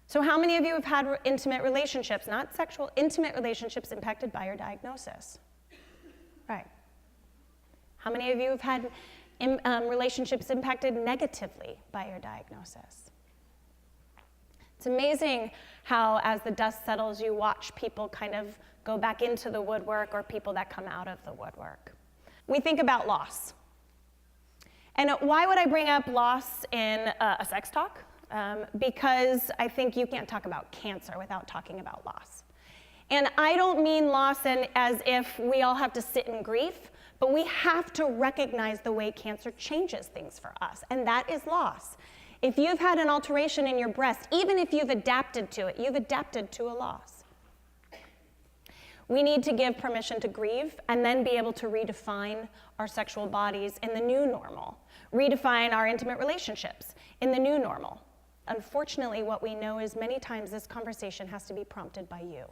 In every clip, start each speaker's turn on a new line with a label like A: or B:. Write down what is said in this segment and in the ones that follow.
A: So how many of you have had intimate relationships, not sexual, intimate relationships impacted by your diagnosis? Right. How many of you have had relationships impacted negatively by your diagnosis? It's amazing how, as the dust settles, you watch people kind of go back into the woodwork, or people that come out of the woodwork. We think about loss. And why would I bring up loss in a sex talk? Because I think you can't talk about cancer without talking about loss. And I don't mean loss as if we all have to sit in grief, but we have to recognize the way cancer changes things for us, and that is loss. If you've had an alteration in your breast, even if you've adapted to it, you've adapted to a loss. We need to give permission to grieve and then be able to redefine our sexual bodies in the new normal, redefine our intimate relationships in the new normal. Unfortunately, what we know is many times this conversation has to be prompted by you.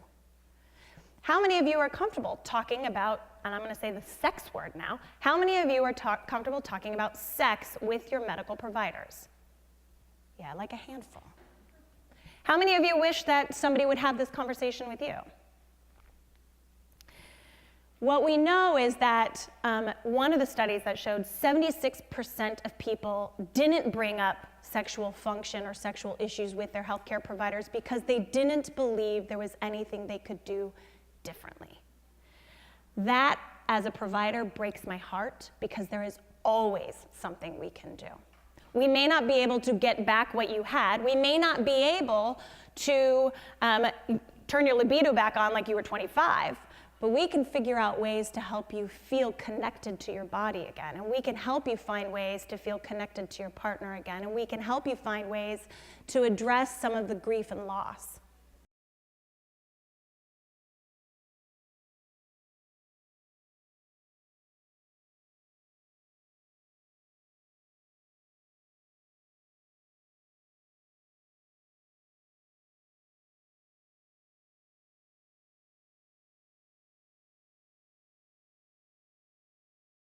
A: How many of you are comfortable talking about, and I'm going to say the sex word now, how many of you are comfortable talking about sex with your medical providers? Yeah, like a handful. How many of you wish that somebody would have this conversation with you? What we know is that one of the studies that showed 76% of people didn't bring up sexual function or sexual issues with their healthcare providers because they didn't believe there was anything they could do differently. That, as a provider, breaks my heart because there is always something we can do. We may not be able to get back what you had. We may not be able to turn your libido back on like you were 25, but we can figure out ways to help you feel connected to your body again, and we can help you find ways to feel connected to your partner again, and we can help you find ways to address some of the grief and loss.